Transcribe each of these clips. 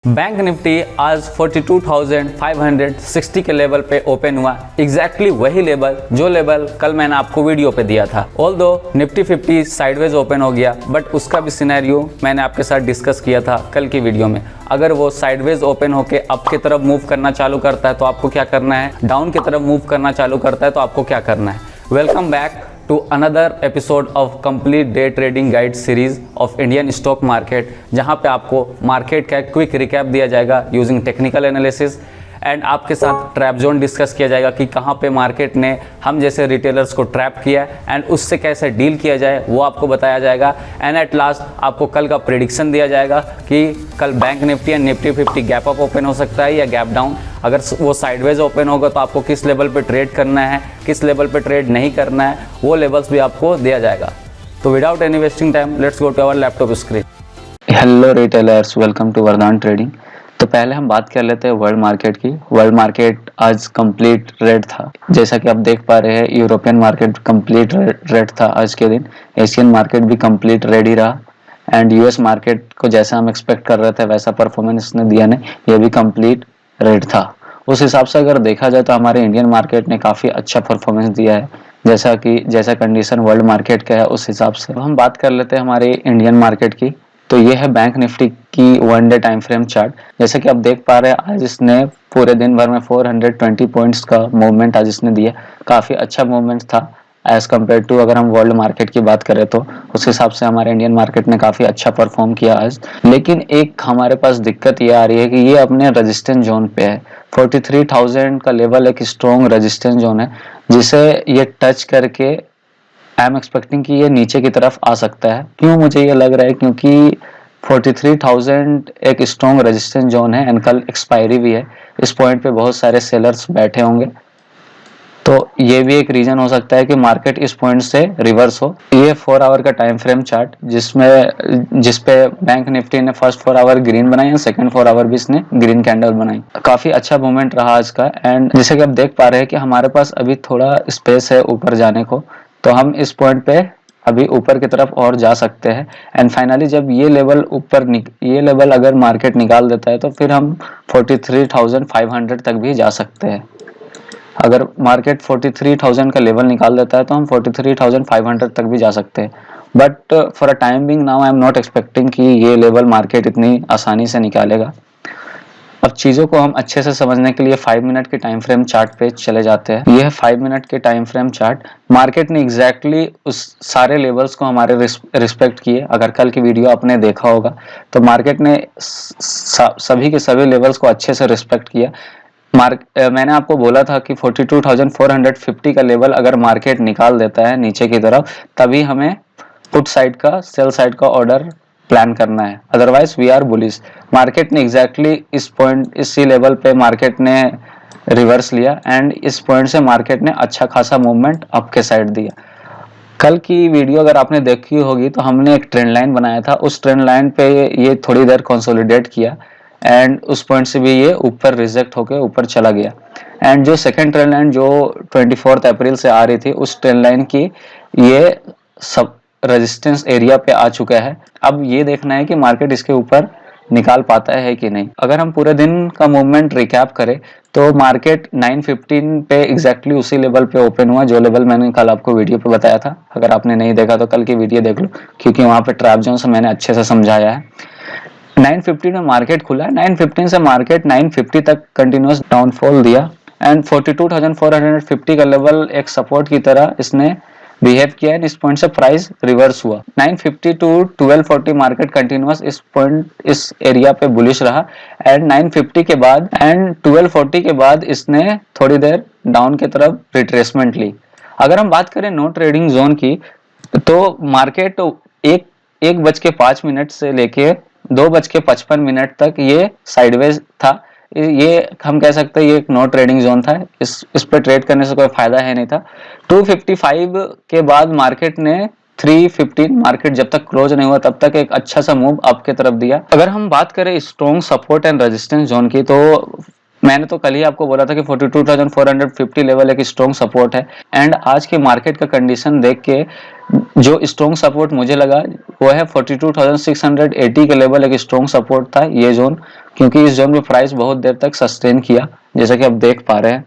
Bank Nifty आज 42,560 के level पे ओपन हुआ। एग्जैक्टली वही लेवल जो लेवल कल मैंने आपको वीडियो पे दिया था। ऑल्दो निफ्टी 50 साइडवेज ओपन हो गया, बट उसका भी सिनेरियो मैंने आपके साथ डिस्कस किया था कल की वीडियो में। अगर वो साइडवेज ओपन होके अप की तरफ मूव करना चालू करता है तो आपको क्या करना है, डाउन की तरफ मूव करना चालू करता है तो आपको क्या करना है। Welcome back to another episode of complete day trading guide series of Indian stock market, जहां पे आपको मार्केट का क्विक रिकैप दिया जाएगा यूजिंग टेक्निकल एनालिसिस एंड आपके साथ ट्रैप जोन डिस्कस किया जाएगा कि कहां पे मार्केट ने हम जैसे रिटेलर्स को ट्रैप किया एंड उससे कैसे डील किया जाए वो आपको बताया जाएगा। एंड एट लास्ट आपको कल का प्रेडिक्शन दिया जाएगा कि कल bank Nifty and Nifty 50 gap up open हो सकता है या गैप डाउन। अगर वो साइडवेज ओपन होगा तो आपको किस लेवल पे ट्रेड करना है, किस लेवल पे ट्रेड नहीं करना है, वो लेवल्स भी आपको दिया जाएगा। तो without any wasting time let's go to our laptop screen. Hello retailers, welcome to Vardan Trading. तो पहले हम बात कर लेते हैं वर्ल्ड मार्केट की। वर्ल्ड मार्केट आज कंप्लीट रेड था। जैसा कि आप देख पा रहे हैं, यूरोपियन मार्केट कंप्लीट रेड था आज के दिन। एशियन मार्केट भी कंप्लीट रेड ही रहा एंड यूएस मार्केट को जैसा हम एक्सपेक्ट कर रहे थे वैसा परफॉर्मेंस इसने दिया नहीं, ये भी कंप्लीट रेड था। उस हिसाब से अगर देखा जाए तो हमारे इंडियन मार्केट ने काफ़ी अच्छा परफॉर्मेंस दिया है, जैसा कंडीशन वर्ल्ड मार्केट का है उस हिसाब से। तो हम बात कर लेते हैं हमारे इंडियन मार्केट की। तो ये है बैंक निफ्टी की one day time frame chart. जैसे कि आप देख पा रहे हैं, आज इसने पूरे दिन भर में 420 पॉइंट्स का मूवमेंट आज इसने दिया। काफ़ी अच्छा मूवमेंट था एज कम्पेयर टू अगर हम वर्ल्ड मार्केट की बात करें तो उस हिसाब से हमारे इंडियन मार्केट ने काफ़ी अच्छा परफॉर्म किया आज। लेकिन एक हमारे पास दिक्कत ये आ रही है कि ये अपने रेजिस्टेंस जोन पे है। 43,000 का लेवल एक स्ट्रॉन्ग रेजिस्टेंस जोन है, जिसे ये टच करके आई एम एक्सपेक्टिंग कि ये नीचे की तरफ आ सकता है। क्यों मुझे ये लग रहा है, क्योंकि 43,000 एक स्ट्रॉन्ग रेजिस्टेंस जोन है एंड कल एक्सपायरी भी है। इस पॉइंट पे बहुत सारे सेलर्स बैठे होंगे, तो ये भी एक रीजन हो सकता है कि मार्केट इस पॉइंट से रिवर्स हो। ये 4 आवर का टाइम फ्रेम चार्ट जिसपे बैंक निफ्टी ने फर्स्ट 4 आवर ग्रीन बनाई और सेकंड 4 आवर भी इसने ग्रीन कैंडल बनाई। काफी अच्छा मूवमेंट रहा आज का। एंड जैसे कि आप देख पा रहे हैं कि हमारे पास अभी थोड़ा स्पेस है ऊपर जाने को, तो हम इस पॉइंट पे अभी ऊपर की तरफ और जा सकते हैं। एंड फाइनली जब ये लेवल अगर मार्केट निकाल देता है तो फिर हम 43,500 तक भी जा सकते हैं। अगर मार्केट 43,000 का लेवल निकाल देता है तो हम 43,500 तक भी जा सकते हैं। But for a time Bing now I am not expecting कि ये लेवल मार्केट इतनी आसानी से निकालेगा। अब चीज़ों को हम अच्छे से समझने के लिए 5 मिनट के टाइम फ्रेम चार्ट पे चले जाते हैं। यह 5 मिनट के टाइम फ्रेम चार्ट, मार्केट ने एग्जैक्टली उस सारे लेवल्स को हमारे रिस्पेक्ट किए। अगर कल की वीडियो आपने देखा होगा तो मार्केट ने सभी के सभी लेवल्स को अच्छे से रिस्पेक्ट किया। मैंने आपको बोला था कि 42,450 का लेवल अगर मार्केट निकाल देता है नीचे की तरफ, तभी हमें पुट साइड का सेल साइड का ऑर्डर प्लान करना है, otherwise we are bullish. Market ने एग्जैक्टली इसी लेवल पे मार्केट ने रिवर्स लिया एंड इस पॉइंट से मार्केट ने अच्छा खासा मूवमेंट अप के साइड दिया। कल की वीडियो अगर आपने देखी होगी तो हमने एक ट्रेंड लाइन बनाया था। उस ट्रेंड लाइन पे ये थोड़ी देर कंसोलिडेट किया एंड उस पॉइंट से भी ये ऊपर रिजेक्ट होके ऊपर चला गया। एंड जो सेकंड ट्रेंड लाइन जो 24 अप्रैल से आ रही थी, उस ट्रेंड लाइन की ये सब रेजिस्टेंस एरिया पे आ चुका है। अब ये देखना है कि मार्केट इसके ऊपर निकाल पाता है कि नहीं। अगर हम पूरे दिन का मूवमेंट रिकैप करें तो मार्केट 9:15 पे एग्जैक्टली उसी लेवल पे ओपन हुआ जो लेवल मैंने कल आपको वीडियो पे बताया था। अगर आपने नहीं देखा तो कल की वीडियो देख लो, क्योंकि वहां पे ट्रैप जोन से मैंने अच्छे से समझाया है। 9:15 में मार्केट खुला है। 9:15 से मार्केट 9:50 तक कंटिन्यूअस डाउनफॉल दिया एंड 42,450 का लेवल एक सपोर्ट की तरह इसने बिहेव किया है। इस पॉइंट से प्राइस रिवर्स हुआ। 950 टू 1240 मार्केट कंटिन्यूअस इस एरिया पे बुलिश रहा एंड 950 के बाद एंड 1240 के बाद इसने थोड़ी देर डाउन की तरफ रिट्रेसमेंट ली। अगर हम बात करें नो ट्रेडिंग जोन की, तो मार्केट 1:05 से लेके 2:55 तक ये साइडवेज था। ये हम कह सकते हैं ये एक नो ट्रेडिंग जोन था। इस पे ट्रेड करने से कोई फायदा है नहीं था। 255 के बाद मार्केट ने 315 मार्केट जब तक क्लोज नहीं हुआ तब तक एक अच्छा सा मूव अप की तरफ दिया। अगर हम बात करें strong support and resistance zone की, तो मैंने तो कल ही आपको बोला था कि 42,450 लेवल एक स्ट्रॉन्ग सपोर्ट है। एंड आज के मार्केट का कंडीशन देख के जो स्ट्रॉन्ग सपोर्ट मुझे लगा वो है 42,680 के लेवल एक स्ट्रॉन्ग सपोर्ट था ये जोन, क्योंकि इस जोन में प्राइस बहुत देर तक सस्टेन किया जैसा कि आप देख पा रहे हैं।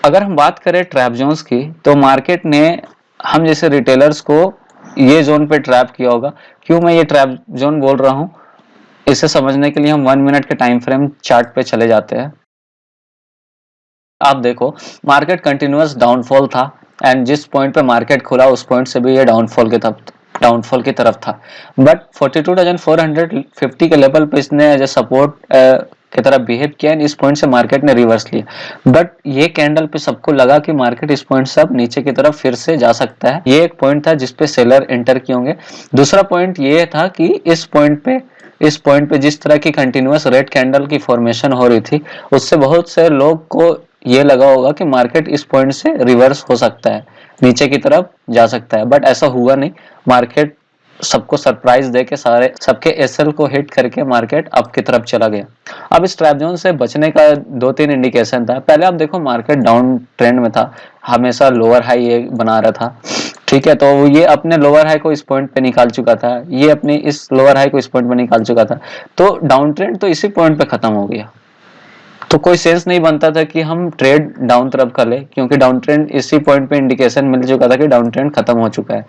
अगर हम बात करें ट्रैप जोन्स की तो मार्केट ने हम जैसे रिटेलर्स को ये जोन पे ट्रैप किया होगा। क्यों मैं ये ट्रैप जोन बोल रहा हूँ, इसे समझने के लिए हम 1 मिनट के टाइम फ्रेम चार्ट पे चले जाते हैं। आप देखो मार्केट कंटिन्यूअस डाउनफॉल था एंड जिस पॉइंट पे मार्केट खुला उस पॉइंट से भी ये डाउनफॉल की तरफ था। बट 42,450 के लेवल पे इसने एज ए सपोर्ट की तरह बिहेव किया एंड इस पॉइंट से मार्केट ने रिवर्स लिया। बट ये कैंडल पे सबको लगा कि मार्केट इस पॉइंट से अब नीचे की तरफ फिर से जा सकता है। ये एक पॉइंट था जिसपे सेलर एंटर किए होंगे। दूसरा पॉइंट ये था कि इस पॉइंट पे जिस तरह की कंटिन्यूअस रेड कैंडल की फॉर्मेशन हो रही थी उससे बहुत से लोग को ये लगा होगा कि मार्केट इस पॉइंट से रिवर्स हो सकता है, नीचे की तरफ जा सकता है। बट ऐसा हुआ नहीं। मार्केट सबको सरप्राइज देके सबके एसएल को हिट करके मार्केट अप की तरफ चला गया। अब इस ट्रैप जोन से बचने का 2-3 इंडिकेशन था। पहले आप देखो मार्केट डाउन ट्रेंड में था, हमेशा लोअर हाई ये बना रहा था, ठीक है। तो ये अपने लोअर हाई को इस पॉइंट पे निकाल चुका था, ये अपनी इस लोअर हाई को इस पॉइंट पे निकाल चुका था। तो डाउन ट्रेंड तो इसी पॉइंट पे खत्म हो गया। तो कोई सेंस नहीं बनता था कि हम ट्रेड डाउन तरफ कर ले, क्योंकि डाउन ट्रेंड इसी पॉइंट पे इंडिकेशन मिल चुका था कि डाउन ट्रेंड खत्म हो चुका है।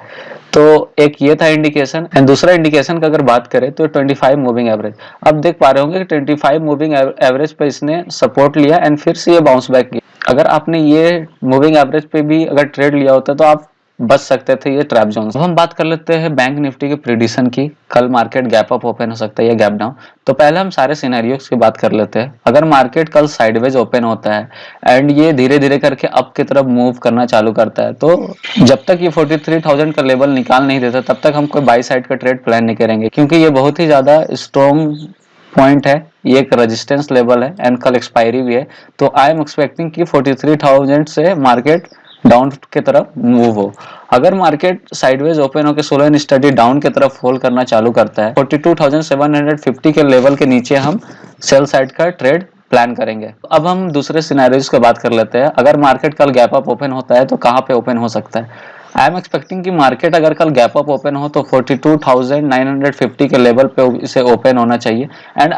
तो एक ये था इंडिकेशन। एंड दूसरा इंडिकेशन का अगर बात करें तो 25 मूविंग एवरेज। अब देख पा रहे होंगे कि 25 मूविंग एवरेज पे इसने सपोर्ट लिया एंड फिर से ये बाउंस बैक किया। अगर आपने ये मूविंग एवरेज पे भी अगर ट्रेड लिया होता तो आप बच सकते थे ये ट्रैप जोन। अब हम बात कर लेते हैं बैंक निफ्टी के प्रिडिक्शन की। कल मार्केट गैप अप ओपन हो सकता है या गैप डाउन। तो पहले हम सारे सिनेरियोस की बात कर लेते हैं। अगर मार्केट कल साइडवेज ओपन होता है एंड ये धीरे धीरे करके अप की तरफ मूव करना चालू करता है, तो जब तक ये 43,000 का लेवल निकाल नहीं देता तब तक हम कोई बाई साइड का ट्रेड प्लान नहीं करेंगे, क्योंकि ये बहुत ही ज्यादा स्ट्रॉन्ग पॉइंट है, ये एक रेजिस्टेंस लेवल है एंड कल एक्सपायरी भी है। तो आई एम एक्सपेक्टिंग कि 43,000 से मार्केट डाउन की तरफ मूव हो। अगर मार्केट साइडवेज ओपन होकर स्लो एंड स्टडी डाउन की तरफ फॉल करना चालू करता है 42,750 के लेवल के नीचे हम सेल साइड का ट्रेड प्लान करेंगे। अब हम दूसरे सिनेरियोज की बात कर लेते हैं। अगर मार्केट कल गैप अप ओपन होता है तो कहाँ पे ओपन हो सकता है? आई एम एक्सपेक्टिंग कि मार्केट अगर कल गैप अप ओपन हो तो 42,950 के लेवल पे इसे ओपन होना चाहिए। एंड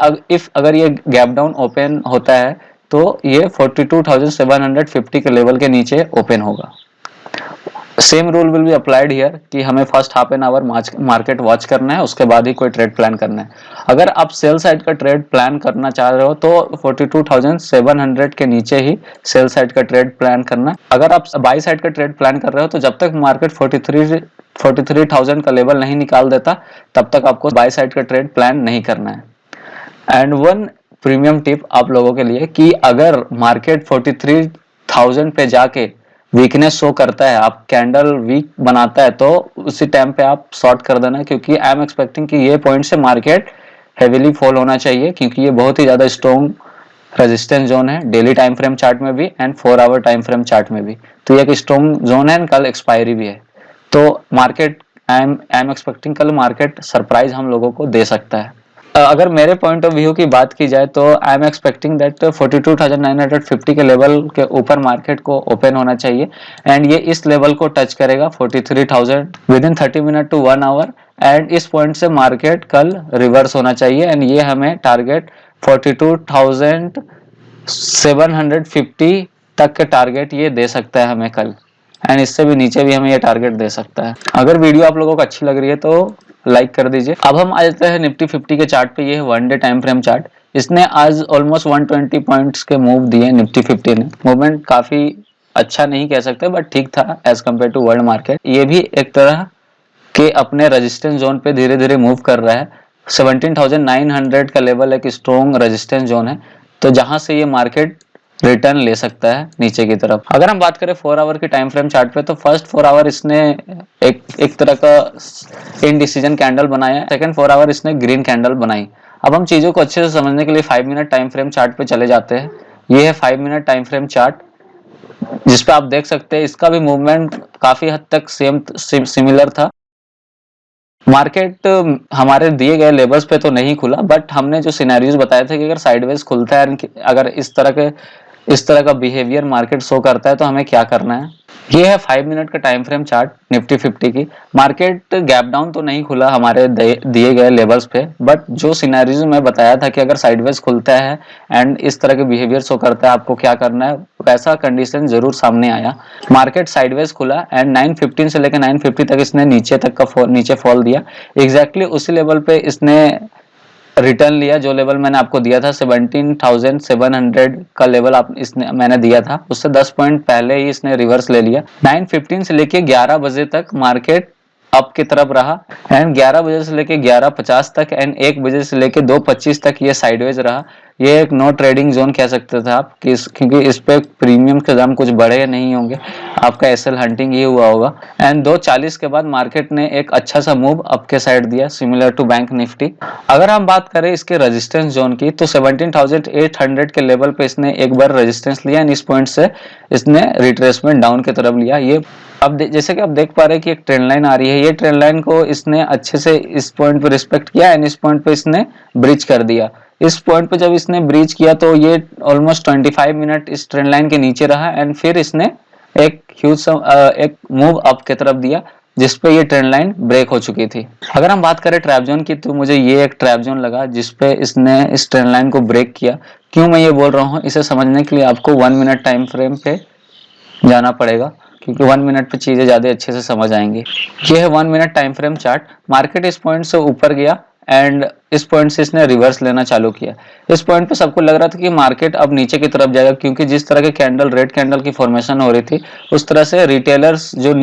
अगर ये गैप डाउन ओपन होता है तो ये 42,750 के लेवल के नीचे ओपन होगा। Same rule will be applied here कि हमें first half an hour market watch करना है, उसके बाद ही कोई ट्रेड प्लान करना है। अगर आप सेल साइड का ट्रेड प्लान करना चाह रहे हो तो 42,700 के नीचे ही सेल साइड का ट्रेड प्लान करना। अगर आप बाई साइड का ट्रेड प्लान कर रहे हो तो जब तक मार्केट 43,000 का लेवल नहीं निकाल देता तब तक आपको बाई साइड का ट्रेड प्लान नहीं करना है। एंड वन प्रीमियम टिप आप लोगों के लिए कि अगर मार्केट 43,000 पे जाके वीकनेस शो करता है, आप कैंडल वीक बनाता है, तो उसी टाइम पे आप शॉर्ट कर देना, क्योंकि आई एम एक्सपेक्टिंग कि ये पॉइंट से मार्केट हेवीली फॉल होना चाहिए, क्योंकि ये बहुत ही ज्यादा स्ट्रॉन्ग रेजिस्टेंस जोन है डेली टाइम फ्रेम चार्ट में भी and 4 hour time frame chart में भी। तो ये एक स्ट्रॉन्ग जोन है, कल एक्सपायरी भी है। तो मार्केट आई एम एक्सपेक्टिंग कल मार्केट सरप्राइज हम लोगों को दे सकता है। अगर मेरे पॉइंट ऑफ व्यू की बात की जाए तो आई एम एक्सपेक्टिंग दैट 42,950 के लेवल के ऊपर मार्केट को ओपन होना चाहिए एंड ये इस लेवल को टच करेगा 43,000 within 30 minute to 1 hour. And इस पॉइंट से मार्केट कल रिवर्स होना चाहिए एंड ये हमें टारगेट 42,750 तक के टारगेट ये दे सकता है हमें कल, एंड इससे भी नीचे भी हमें ये टारगेट दे सकता है। अगर वीडियो आप लोगों को अच्छी लग रही है तो लाइक कर दीजिए। अब हम आ जाते हैं निफ्टी 50 के चार्ट पे। ये है 1 डे टाइम फ्रेम चार्ट। इसने आज ऑलमोस्ट 120 पॉइंट्स के मूव दिए निफ्टी 50 ने। मूवमेंट काफी अच्छा नहीं कह सकते बट ठीक था as compare to world market. ये भी एक तरह के अपने रेजिस्टेंस जोन पे धीरे धीरे मूव कर रहा है। 17,900 का लेवल एक स्ट्रॉन्ग रेजिस्टेंस जोन है, तो जहां से ये मार्केट रिटर्न ले सकता है नीचे की तरफ। अगर हम बात करें 4 आवर की टाइम फ्रेम चार्ट पे तो फर्स्ट 4 आवर इसने एक तरह का इनडिसीजन कैंडल बनाया, सेकंड 4 आवर इसने ग्रीन कैंडल बनाई। अब हम चीजों को अच्छे से समझने के लिए 5 मिनट टाइम फ्रेम चार्ट पे चले जाते हैं। ये है 5 मिनट टाइम फ्रेम चार्ट, जिसपे आप देख सकते हैं इसका भी मूवमेंट काफी हद तक सिमिलर था। मार्केट हमारे दिए गए लेवल्स पे तो नहीं खुला, बट हमने जो सिनेरियोज बताए थे कि अगर साइडवेज खुलता है, अगर इस तरह का बिहेवियर मार्केट शो करता है तो हमें क्या करना है। ये है 5 मिनट का टाइम फ्रेम चार्ट निफ्टी 50 की। मार्केट गैप डाउन तो नहीं खुला हमारे दिए गए लेवल्स पे, बट जो सिनेरियोज में बताया था कि अगर साइडवेज खुलता है एंड इस तरह के बिहेवियर शो करता है आपको क्या करना है, वैसा कंडीशन जरूर सामने आया। मार्केट साइडवेज खुला एंड 915 से लेकर 950 तक इसने नीचे फॉल दिया। एग्जैक्टली उसी लेवल पे इसने रिटर्न लिया जो लेवल मैंने आपको दिया था 17,700 का लेवल मैंने दिया था, उससे 10 पॉइंट पहले ही इसने रिवर्स ले लिया। 9:15 से लेके 11 बजे तक मार्केट अप की तरफ रहा एंड 11 बजे से लेके 11:50 तक एंड 1 बजे से लेके 2:25 तक ये साइडवेज रहा। ये एक नो ट्रेडिंग जोन कह सकते थे आप, क्योंकि इस पे प्रीमियम के दाम कुछ बढ़े नहीं होंगे, आपका एसएल हंटिंग ये हुआ होगा। एंड 2:40 के बाद मार्केट ने एक अच्छा सा मूव अप के साइड दिया, सिमिलर टू बैंक निफ्टी। अगर हम बात करें इसके रेजिस्टेंस जोन की तो 17,800 के लेवल पे इसने एक बार रेजिस्टेंस लिया एंड इस पॉइंट से इसने रिट्रेसमेंट डाउन की तरफ लिया। ये अब जैसे कि आप देख पा रहे हैं कि एक ट्रेंड लाइन आ रही है, ये ट्रेंड लाइन को इसने अच्छे से इस पॉइंट पे रिस्पेक्ट किया एंड इस पॉइंट पे इसने ब्रिज कर दिया। इस पॉइंट पे जब इसने ब्रीच किया तो ये ऑलमोस्ट 25 मिनट इस ट्रेंड लाइन के नीचे रहा एंड फिर इसने एक मूव अप की तरफ दिया जिसपे ये ट्रेंड लाइन ब्रेक हो चुकी थी। अगर हम बात करें ट्रैप जोन की तो मुझे ये एक ट्रैप जोन लगा जिसपे इसने इस ट्रेंड लाइन को ब्रेक किया। क्यों मैं ये बोल रहा हूँ, इसे समझने के लिए आपको 1 मिनट टाइम फ्रेम पे जाना पड़ेगा, क्योंकि 1 मिनट पे चीजें ज्यादा अच्छे से समझ आएंगी। ये है 1 minute time frame chart. Market इस पॉइंट से ऊपर गया एंड इस पॉइंट से इसने रिवर्स लेना चालू किया। इस पॉइंट पे सबको लग रहा था कि मार्केट अब नीचे की तरफ जाएगा, क्योंकि जिस तरह के कैंडल रेड कैंडल की फॉर्मेशन हो रही थी उस तरह से जो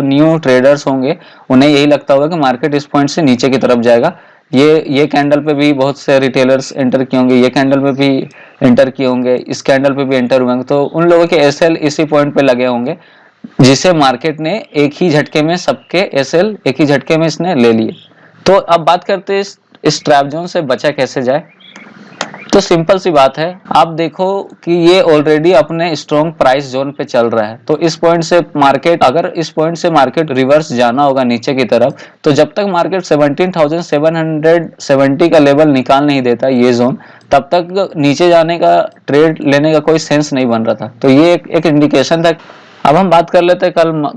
न्यू ट्रेडर्स होंगे उन्हें यही लगता होगा कि मार्केट इस पॉइंट से नीचे की तरफ जाएगा। ये कैंडल पे भी बहुत से रिटेलर्स एंटर किए होंगे, ये कैंडल पे भी एंटर किए होंगे, इस कैंडल पे भी एंटर हुए होंगे, तो उन लोगों के एसएल इसी पॉइंट पे लगे होंगे जिसे मार्केट ने एक ही झटके में सबके एसएल एक ही झटके में इसने ले लिए। तो अब बात करते हैं इस ट्रैप जोन से बचा कैसे जाए। तो सिंपल सी बात है, आप देखो कि ये ऑलरेडी अपने स्ट्रॉन्ग प्राइस जोन पे चल रहा है, तो इस पॉइंट से मार्केट रिवर्स जाना होगा नीचे की तरफ, तो जब तक मार्केट 17,770 का लेवल निकाल नहीं देता ये जोन, तब तक नीचे जाने का ट्रेड लेने का कोई सेंस नहीं बन रहा था। तो ये एक इंडिकेशन था। अब हम बात कर लेते हैं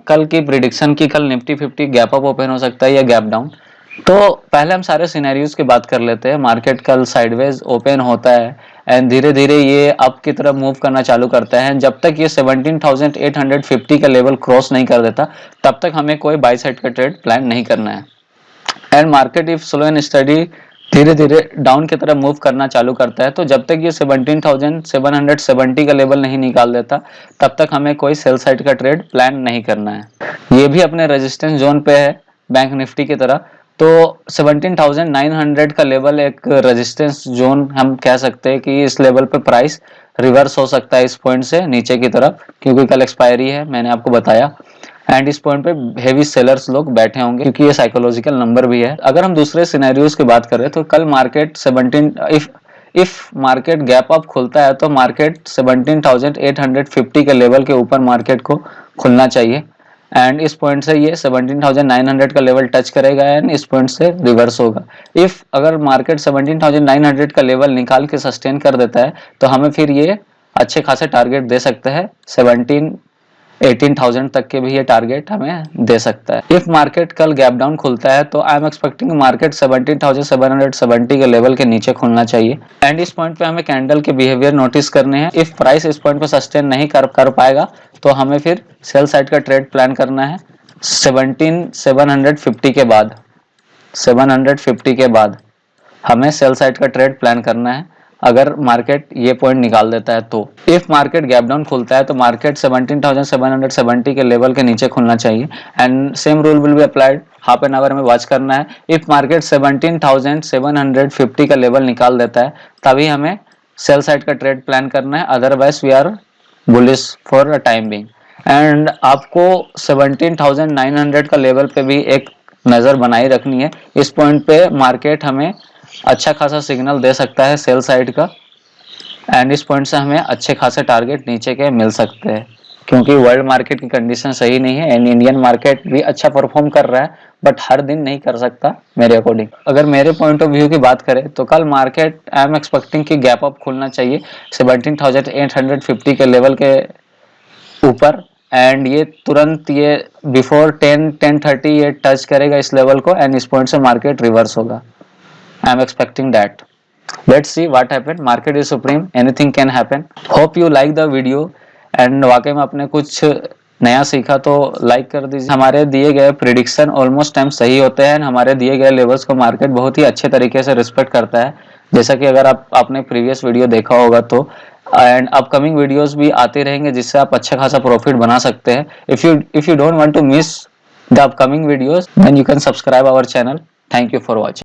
कल की प्रिडिक्शन की। कल निफ्टी 50 गैप अप ओपन हो सकता है या गैप डाउन। तो पहले हम सारे सिनेरियोज की बात कर लेते हैं। मार्केट कल साइडवेज ओपन होता है एंड धीरे धीरे ये अप की तरफ मूव करना चालू करता है। जब तक ये 17,850 का लेवल क्रॉस नहीं कर देता तब तक हमें कोई बाई साइड का ट्रेड प्लान नहीं करना है। And market if slow and study धीरे धीरे डाउन की तरफ मूव करना चालू करता है, तो जब तक ये 17,770 का लेवल नहीं निकाल देता तब तक हमें कोई सेल साइड का ट्रेड प्लान नहीं करना है। ये भी अपने रेजिस्टेंस जोन पे है बैंक निफ्टी की तरह। तो 17,900 का लेवल एक रेजिस्टेंस जोन हम कह सकते हैं कि इस लेवल पे प्राइस रिवर्स हो सकता है इस पॉइंट से नीचे की तरफ, क्योंकि कल एक्सपायरी है मैंने आपको बताया एंड इस पॉइंट पे हेवी सेलर्स लोग बैठे होंगे क्योंकि ये साइकोलॉजिकल नंबर भी है। अगर हम दूसरे सिनेरियोज की बात करें तो कल market 17 if market gap up खुलता है तो मार्केट 17,850 के लेवल के ऊपर मार्केट को खुलना चाहिए एंड इस पॉइंट से ये 17,900 का लेवल टच करेगा एंड इस पॉइंट से रिवर्स होगा। इफ अगर मार्केट 17,900 का लेवल निकाल के सस्टेन कर देता है तो हमें फिर ये अच्छे खासे टारगेट दे सकता है, 18,000 तक के भी ये टारगेट हमें दे सकता है। इफ मार्केट कल गैप डाउन खुलता है तो आई एम एक्सपेक्टिंग मार्केट 17,770 के लेवल के नीचे खुलना चाहिए एंड इस पॉइंट पे हमें कैंडल के बिहेवियर नोटिस करने हैं। इफ प्राइस इस पॉइंट पे सस्टेन नहीं कर पाएगा तो हमें फिर सेल साइड का ट्रेड प्लान करना है 17,750 के बाद। 750 के बाद हमें सेल साइड का ट्रेड प्लान करना है अगर मार्केट ये पॉइंट निकाल देता है तो। इफ मार्केट गैप डाउन खुलता है तो मार्केट 17,770 के लेवल के नीचे खुलना चाहिए and same rule will be applied, half an hour में वॉच करना है। इफ मार्केट 17,750 का लेवल निकाल देता है तभी हमें सेल साइड का ट्रेड प्लान करना है, otherwise we are bullish for a time being. And आपको 17,900 का लेवल पे भी एक नजर बनाई रखनी है। इस पॉइंट पे मार्केट हमें अच्छा खासा सिग्नल दे सकता है सेल साइड का एंड इस पॉइंट से हमें अच्छे खासे टारगेट नीचे के मिल सकते हैं। क्योंकि वर्ल्ड मार्केट की कंडीशन सही नहीं है एंड इंडियन मार्केट भी अच्छा परफॉर्म कर रहा है, बट हर दिन नहीं कर सकता मेरे अकॉर्डिंग। अगर मेरे पॉइंट ऑफ व्यू की बात करें तो कल मार्केट आई एम एक्सपेक्टिंग कि गैप अप खुलना चाहिए 17,850 के लेवल के ऊपर, एंड ये तुरंत ये बिफोर 10:30 ये टच करेगा इस लेवल को एंड इस पॉइंट से मार्केट रिवर्स होगा। I am expecting that. Let's see what happen, market is supreme, anything can happen. Hope you like the video and वाकई में आपने कुछ नया सीखा तो लाइक कर दीजिए। हमारे दिए गए प्रिडिक्शन ऑलमोस्ट टाइम सही होते हैं, हमारे दिए गए लेवल्स को मार्केट बहुत ही अच्छे तरीके से रिस्पेक्ट करता है, जैसा कि अगर आपने प्रीवियस वीडियो देखा होगा तो। एंड अपकमिंग वीडियोस भी आते रहेंगे जिससे आप अच्छा खासा प्रॉफिट बना सकते हैं। If you don't want to miss the upcoming videos then you can subscribe our channel. Thank you for watching.